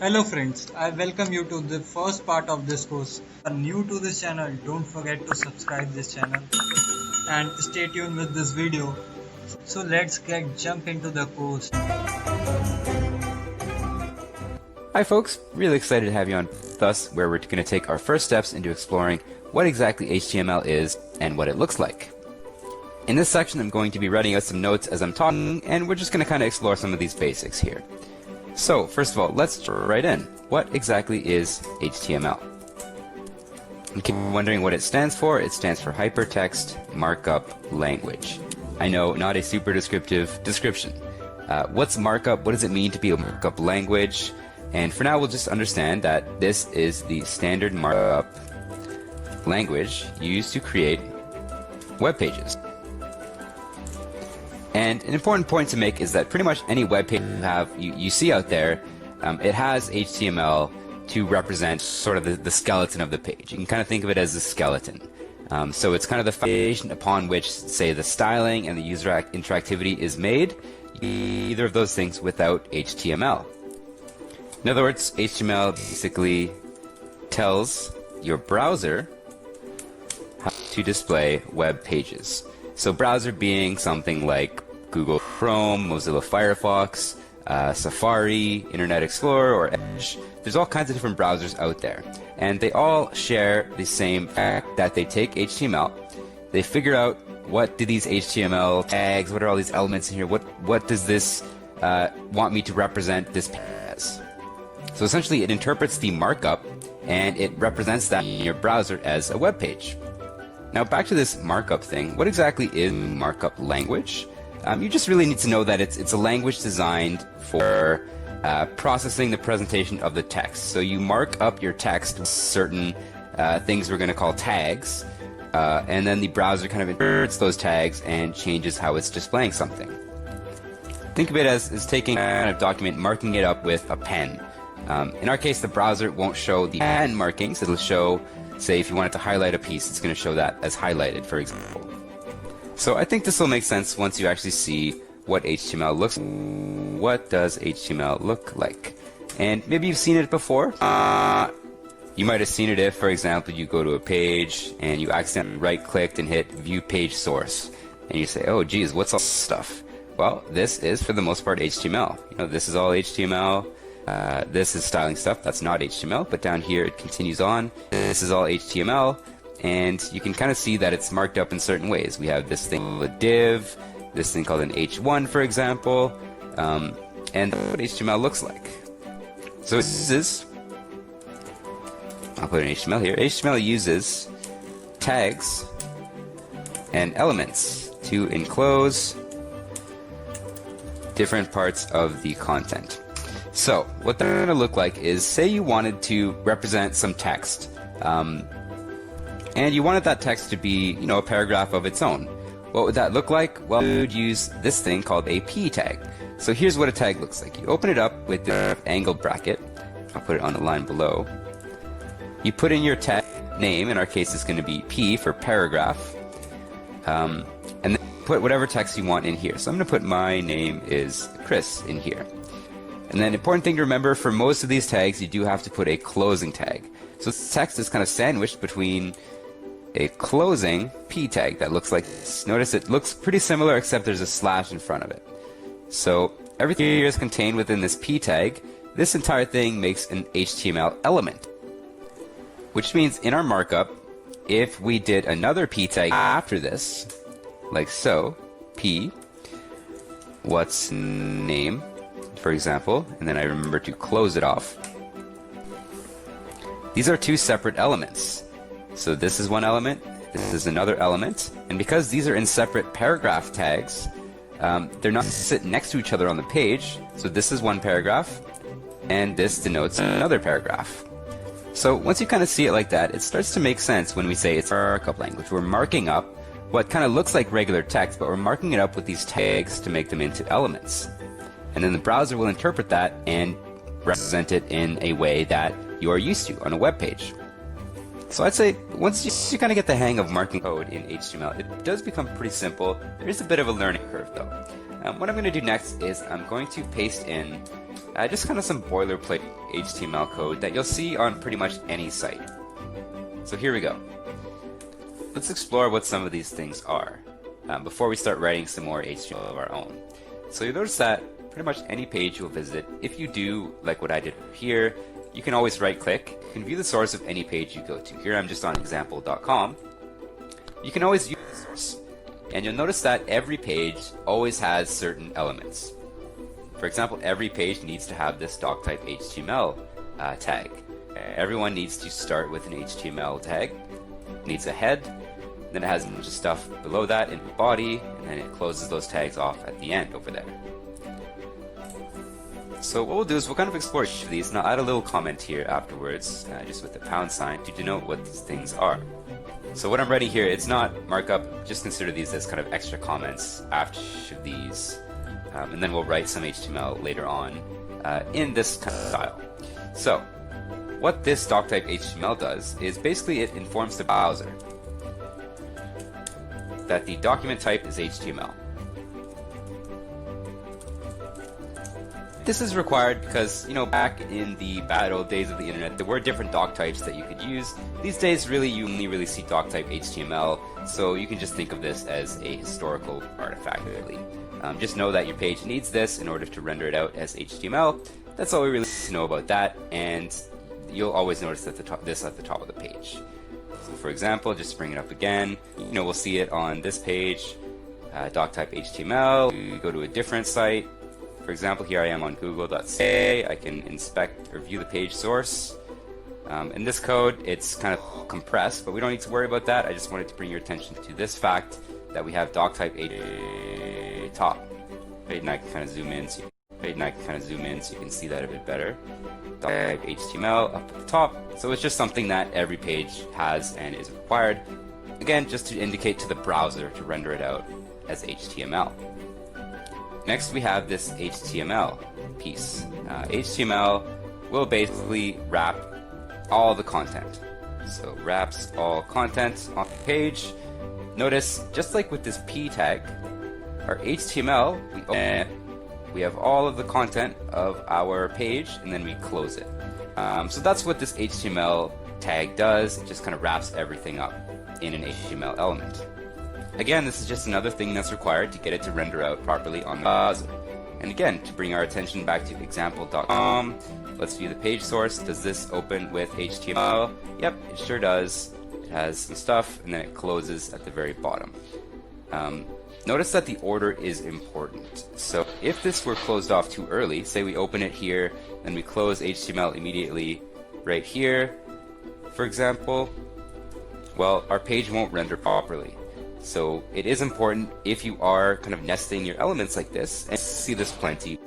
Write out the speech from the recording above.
Hello friends, I welcome you to the first part of this course. If you are new to this channel, don't forget to subscribe this channel and stay tuned with this video. So let's jump into the course. Hi folks, really excited to have you on with us where we're going to take our first steps into exploring what exactly HTML is and what it looks like. In this section I'm going to be writing out some notes as I'm talking, and we're just going to kind of explore some of these basics here. So first of all, let's jump right in. What exactly is HTML? You keep wondering what it stands for. It stands for Hypertext Markup Language. I know, not a super descriptive description. What's markup? What does it mean to be a markup language? And for now, we'll just understand that this is the standard markup language used to create web pages. And an important point to make is that pretty much any web page you see out there, it has HTML to represent sort of the skeleton of the page. You can kind of think of it as the skeleton. So it's kind of the foundation upon which, say, the styling and the user interactivity is made. Either of those things without HTML. In other words, HTML basically tells your browser how to display web pages. So browser being something like Google Chrome, Mozilla Firefox, Safari, Internet Explorer, or Edge. There's all kinds of different browsers out there. And they all share the same fact that they take HTML, they figure out what do these HTML tags, what are all these elements in here, what does this want me to represent this page as. So essentially it interprets the markup and it represents that in your browser as a web page. Now back to this markup thing, what exactly is markup language? You just really need to know that it's a language designed for processing the presentation of the text. So you mark up your text with certain things we're going to call tags, and then the browser kind of interprets those tags and changes how it's displaying something. Think of it as taking a kind of document, marking it up with a pen. In our case, the browser won't show the pen markings. It'll show, say, if you wanted to highlight a piece, it's going to show that as highlighted, for example. So I think this will make sense once you actually see what HTML looks like. What does HTML look like? And maybe you've seen it before. You might have seen it if, for example, you go to a page and you accidentally right-clicked and hit View Page Source. And you say, oh, geez, what's all this stuff? Well, this is, for the most part, HTML. You know, this is all HTML. This is styling stuff. That's not HTML. But down here, it continues on. This is all HTML. And you can kind of see that it's marked up in certain ways. We have this thing called a div, this thing called an h1, for example, and what HTML looks like. So it uses, I'll put an HTML here, HTML uses tags and elements to enclose different parts of the content. So what that's going to look like is, say you wanted to represent some text, and you wanted that text to be, you know, a paragraph of its own. What would that look like? Well, you would use this thing called a p tag. So here's what a tag looks like. You open it up with the angled bracket. I'll put it on the line below. You put in your tag name. In our case, it's going to be p for paragraph. And then put whatever text you want in here. So I'm going to put my name is Chris in here. And then important thing to remember, for most of these tags, you do have to put a closing tag. So this text is kind of sandwiched between a closing p tag that looks like this. Notice it looks pretty similar except there's a slash in front of it. So everything here is contained within this p tag. This entire thing makes an HTML element. Which means in our markup, if we did another p tag after this, like so, p, what's name, for example, and then I remember to close it off. These are two separate elements. So this is one element, this is another element, and because these are in separate paragraph tags, they're not sit next to each other on the page. So this is one paragraph, and this denotes another paragraph. So once you kind of see it like that, it starts to make sense when we say it's a markup language. We're marking up what kind of looks like regular text, but we're marking it up with these tags to make them into elements. And then the browser will interpret that and represent it in a way that you are used to on a web page. So I'd say once you kind of get the hang of marking code in HTML, it does become pretty simple. There is a bit of a learning curve though. What I'm going to do next is I'm going to paste in just kind of some boilerplate HTML code that you'll see on pretty much any site. So here we go. Let's explore what some of these things are before we start writing some more HTML of our own. So you'll notice that pretty much any page you'll visit, if you do like what I did here, you can always right click. You can view the source of any page you go to. Here I'm just on example.com. You can always view the source. And you'll notice that every page always has certain elements. For example, every page needs to have this doc type HTML tag. Everyone needs to start with an HTML tag. It needs a head, then it has a bunch of stuff below that in the body, and then it closes those tags off at the end over there. So what we'll do is we'll kind of explore each of these, and I'll add a little comment here afterwards, just with the £sign to denote what these things are. So what I'm writing here, it's not markup, just consider these as kind of extra comments after each of these, and then we'll write some HTML later on in this kind of style. So what this doc type HTML does is basically it informs the browser that the document type is HTML. This is required because, you know, back in the bad old days of the internet, there were different doc types that you could use. These days, really, you only really see doc type HTML, so you can just think of this as a historical artifact, really. Just know that your page needs this in order to render it out as HTML. That's all we really need to know about that, and you'll always notice that this at the top of the page. So for example, just bring it up again, you know, we'll see it on this page, doc type HTML. We go to a different site. For example, here I am on google.ca. I can inspect or view the page source. In this code, it's kind of compressed, but we don't need to worry about that. I just wanted to bring your attention to this fact that we have doc type top. Right, and I can kind of zoom in, so you can see that a bit better. Doc type HTML up at the top. So it's just something that every page has and is required. Again, just to indicate to the browser to render it out as HTML. Next, we have this HTML piece. HTML will basically wrap all the content. So wraps all content on the page. Notice, just like with this P tag, our HTML, we have all of the content of our page, and then we close it. So that's what this HTML tag does. It just kind of wraps everything up in an HTML element. Again, this is just another thing that's required to get it to render out properly on the browser. And again, to bring our attention back to example.com, let's view the page source. Does this open with HTML? Yep, it sure does. It has some stuff, and then it closes at the very bottom. Notice that the order is important. So if this were closed off too early, say we open it here, then we close HTML immediately right here, for example, well, our page won't render properly. So it is important if you are kind of nesting your elements like this, and you see this plenty